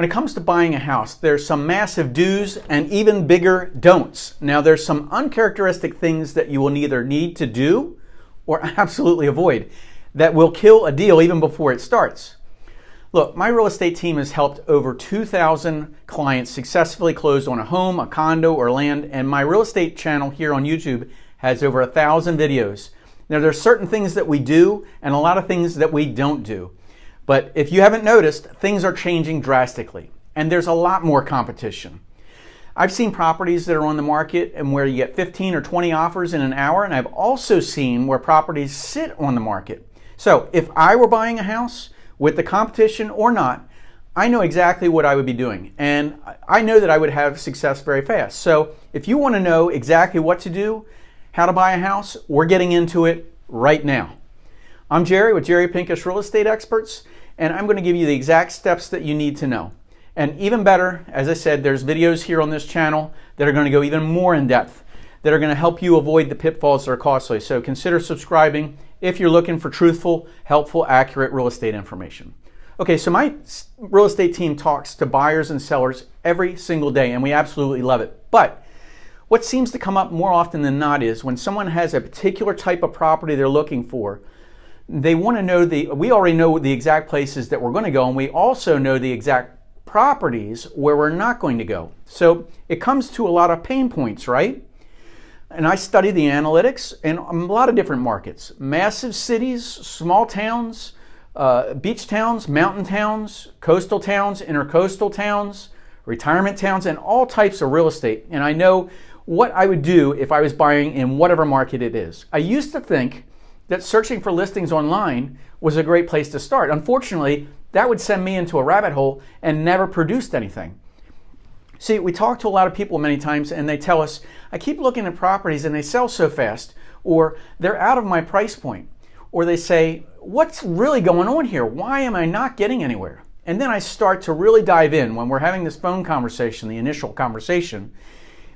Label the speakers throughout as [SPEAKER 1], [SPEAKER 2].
[SPEAKER 1] When it comes to buying a house, there's some massive do's and even bigger don'ts. Now, there's some uncharacteristic things that you will neither need to do or absolutely avoid that will kill a deal even before it starts. Look, my real estate team has helped over 2,000 clients successfully close on a home, a condo, or land, and my real estate channel here on YouTube has over 1,000 videos. Now, there's certain things that we do and a lot of things that we don't do. But if you haven't noticed, things are changing drastically, and there's a lot more competition. I've seen properties that are on the market and where you get 15 or 20 offers in an hour, and I've also seen where properties sit on the market. So if I were buying a house with the competition or not, I know exactly what I would be doing, and I know that I would have success very fast. So if you want to know exactly what to do, how to buy a house, we're getting into it right now. I'm Jerry with Jerry Pinkas Real Estate Experts, and I'm going to give you the exact steps that you need to know. And even better, as I said, there's videos here on this channel that are going to go even more in depth, that are going to help you avoid the pitfalls that are costly. So consider subscribing if you're looking for truthful, helpful, accurate real estate information. Okay, so my real estate team talks to buyers and sellers every single day, and we absolutely love it. But what seems to come up more often than not is when someone has a particular type of property they're looking for, they want to know we already know the exact places that we're going to go, and we also know the exact properties where we're not going to go. So it comes to a lot of pain points, right? And I study the analytics in a lot of different markets. Massive cities, small towns, beach towns, mountain towns, coastal towns, intercoastal towns, retirement towns, and all types of real estate. And I know what I would do if I was buying in whatever market it is. I used to think that searching for listings online was a great place to start. Unfortunately, that would send me into a rabbit hole and never produced anything. See, we talk to a lot of people many times and they tell us, I keep looking at properties and they sell so fast, or they're out of my price point, or they say, what's really going on here? Why am I not getting anywhere? And then I start to really dive in when we're having this phone conversation, the initial conversation,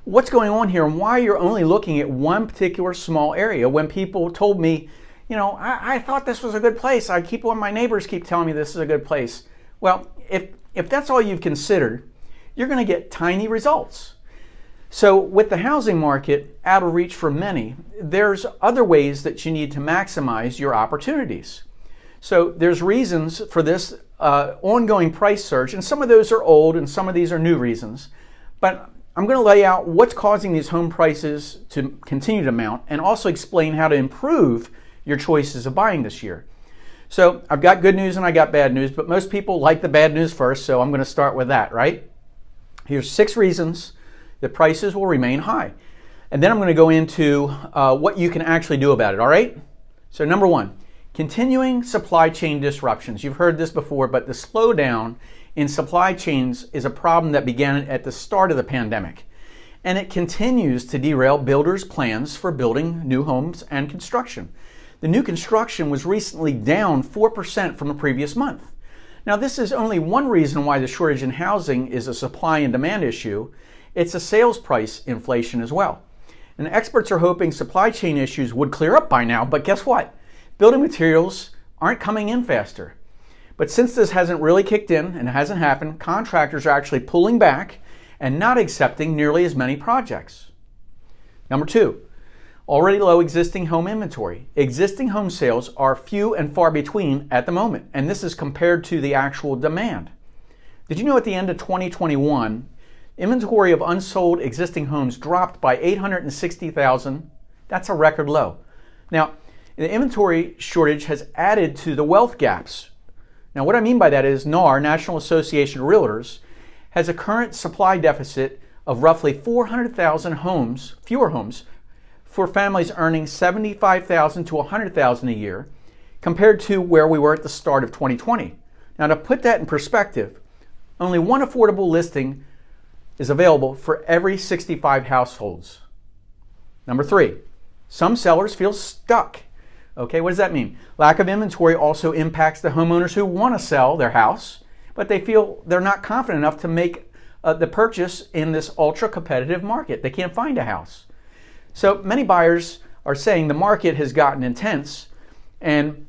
[SPEAKER 1] what's going on here and why you're only looking at one particular small area when people told me, you know, I thought this was a good place. My neighbors keep telling me this is a good place. Well, if that's all you've considered, you're going to get tiny results. So with the housing market out of reach for many, there's other ways that you need to maximize your opportunities. So there's reasons for this ongoing price surge, and some of those are old and some of these are new reasons. But I'm going to lay out what's causing these home prices to continue to mount and also explain how to improve your choices of buying this year. So I've got good news and I got bad news, but most people like the bad news first, so I'm going to start with that, right? Here's 6 reasons that prices will remain high. And then I'm going to go into what you can actually do about it, all right? So number 1, continuing supply chain disruptions. You've heard this before, but the slowdown in supply chains is a problem that began at the start of the pandemic. And it continues to derail builders' plans for building new homes and construction. The new construction was recently down 4% from the previous month. Now, this is only one reason why the shortage in housing is a supply and demand issue. It's a sales price inflation as well. And experts are hoping supply chain issues would clear up by now, but guess what? Building materials aren't coming in faster. But since this hasn't really kicked in and it hasn't happened, contractors are actually pulling back and not accepting nearly as many projects. Number 2, already low existing home inventory. Existing home sales are few and far between at the moment, and this is compared to the actual demand. Did you know at the end of 2021, inventory of unsold existing homes dropped by 860,000? That's a record low. Now, the inventory shortage has added to the wealth gaps. Now, what I mean by that is NAR, National Association of Realtors, has a current supply deficit of roughly 400,000 homes, fewer homes, for families earning $75,000 to $100,000 a year, compared to where we were at the start of 2020. Now, to put that in perspective, only one affordable listing is available for every 65 households. Number 3, some sellers feel stuck. Okay, what does that mean? Lack of inventory also impacts the homeowners who want to sell their house, but they feel they're not confident enough to make the purchase in this ultra competitive market. They can't find a house. So many buyers are saying the market has gotten intense and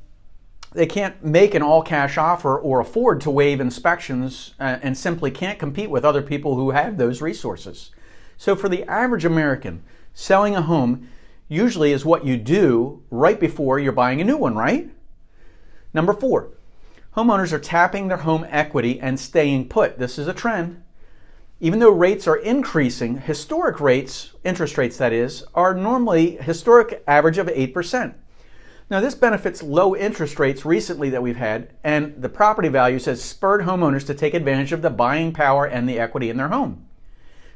[SPEAKER 1] they can't make an all-cash offer or afford to waive inspections and simply can't compete with other people who have those resources. So for the average American, selling a home usually is what you do right before you're buying a new one, right? Number 4, homeowners are tapping their home equity and staying put. This is a trend. Even though rates are increasing, historic rates, interest rates that is, are normally historic average of 8%. Now this benefits low interest rates recently that we've had, and the property values has spurred homeowners to take advantage of the buying power and the equity in their home.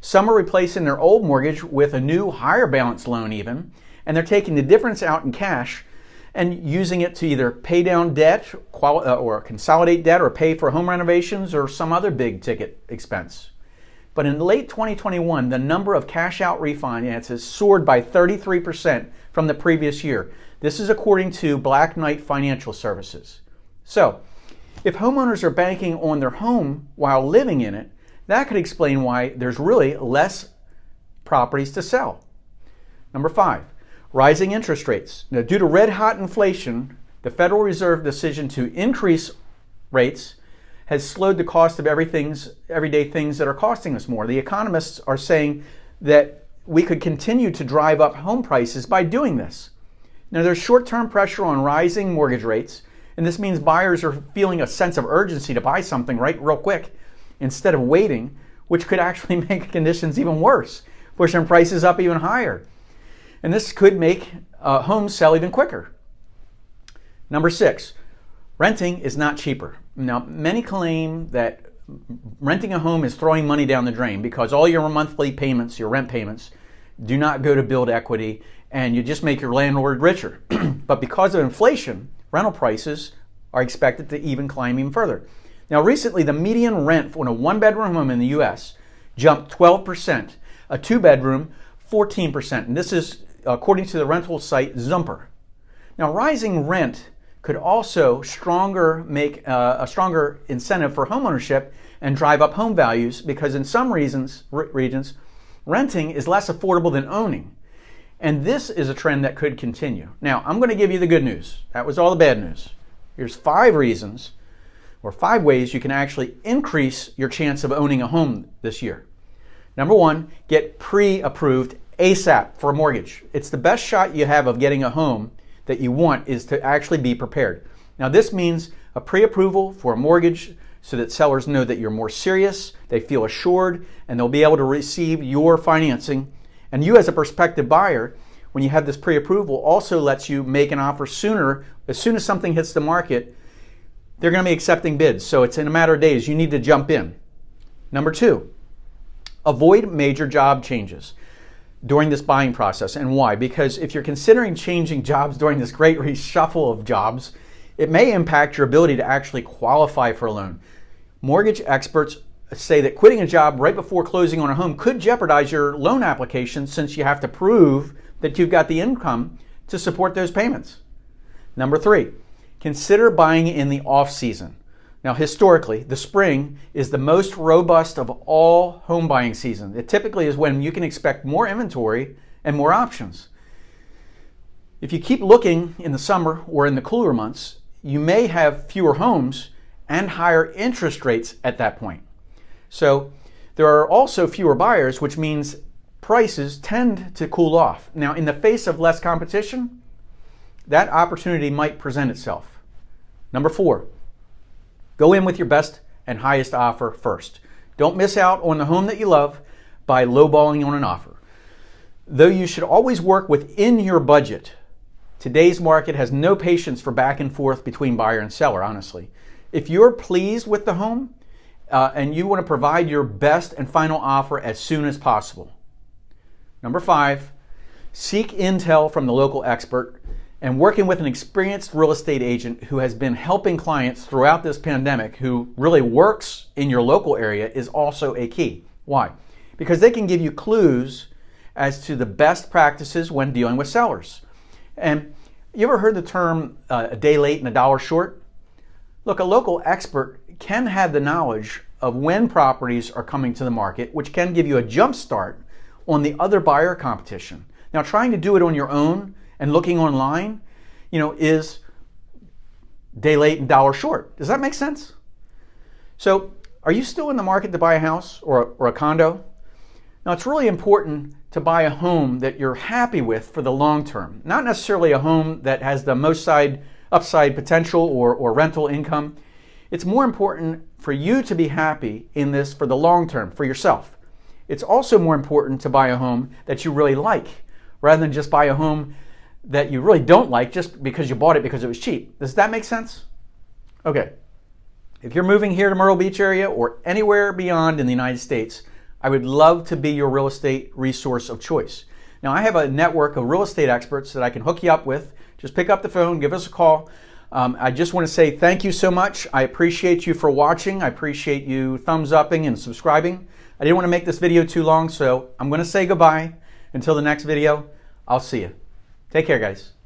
[SPEAKER 1] Some are replacing their old mortgage with a new higher balance loan even, and they're taking the difference out in cash and using it to either pay down debt or consolidate debt or pay for home renovations or some other big ticket expense. But in late 2021, the number of cash out refinances soared by 33% from the previous year. This is according to Black Knight Financial Services. So, if homeowners are banking on their home while living in it, that could explain why there's really less properties to sell. Number 5, rising interest rates. Now, due to red-hot inflation, the Federal Reserve decision to increase rates has slowed the cost of everyday things that are costing us more. The economists are saying that we could continue to drive up home prices by doing this. Now, there's short-term pressure on rising mortgage rates, and this means buyers are feeling a sense of urgency to buy something real quick instead of waiting, which could actually make conditions even worse, pushing prices up even higher. And this could make homes sell even quicker. Number 6, renting is not cheaper. Now, many claim that renting a home is throwing money down the drain because all your monthly payments, your rent payments, do not go to build equity, and you just make your landlord richer. But because of inflation, rental prices are expected to even climb even further. Now, recently, the median rent for a one-bedroom home in the U.S. jumped 12%, a two-bedroom 14%, and this is according to the rental site Zumper. Now, rising rent could also make a stronger incentive for homeownership and drive up home values because in some regions, renting is less affordable than owning. And this is a trend that could continue. Now, I'm going to give you the good news. That was all the bad news. Here's 5 reasons or 5 ways you can actually increase your chance of owning a home this year. Number 1, get pre-approved ASAP for a mortgage. It's the best shot you have of getting a home that you want is to actually be prepared. Now, this means a pre-approval for a mortgage so that sellers know that you're more serious, they feel assured, and they'll be able to receive your financing. And you as a prospective buyer, when you have this pre-approval, also lets you make an offer sooner. As soon as something hits the market, they're going to be accepting bids. So it's in a matter of days. You need to jump in. Number 2, avoid major job changes during this buying process. And why? Because if you're considering changing jobs during this great reshuffle of jobs, it may impact your ability to actually qualify for a loan. Mortgage experts say that quitting a job right before closing on a home could jeopardize your loan application since you have to prove that you've got the income to support those payments. Number 3, consider buying in the off-season. Now, historically, the spring is the most robust of all home buying seasons. It typically is when you can expect more inventory and more options. If you keep looking in the summer or in the cooler months, you may have fewer homes and higher interest rates at that point. So there are also fewer buyers, which means prices tend to cool off. Now, in the face of less competition, that opportunity might present itself. Number 4, go in with your best and highest offer first. Don't miss out on the home that you love by lowballing on an offer. Though you should always work within your budget, today's market has no patience for back and forth between buyer and seller, honestly. If you're pleased with the home and you want to provide your best and final offer as soon as possible. Number 5, seek intel from the local expert. And working with an experienced real estate agent who has been helping clients throughout this pandemic, who really works in your local area, is also a key. Why? Because they can give you clues as to the best practices when dealing with sellers. And you ever heard the term a day late and a dollar short? Look, a local expert can have the knowledge of when properties are coming to the market, which can give you a jump start on the other buyer competition. Now, trying to do it on your own and looking online, is day late and dollar short. Does that make sense? So are you still in the market to buy a house or a condo? Now, it's really important to buy a home that you're happy with for the long term, not necessarily a home that has the most upside potential or rental income. It's more important for you to be happy in this for the long term, for yourself. It's also more important to buy a home that you really like, rather than just buy a home that you really don't like just because you bought it because it was cheap. Does that make sense? Okay. If you're moving here to Myrtle Beach area or anywhere beyond in the United States, I would love to be your real estate resource of choice. Now, I have a network of real estate experts that I can hook you up with. Just pick up the phone, give us a call. I just want to say thank you so much. I appreciate you for watching. I appreciate you thumbs upping and subscribing. I didn't want to make this video too long, so I'm going to say goodbye. Until the next video, I'll see you. Take care, guys.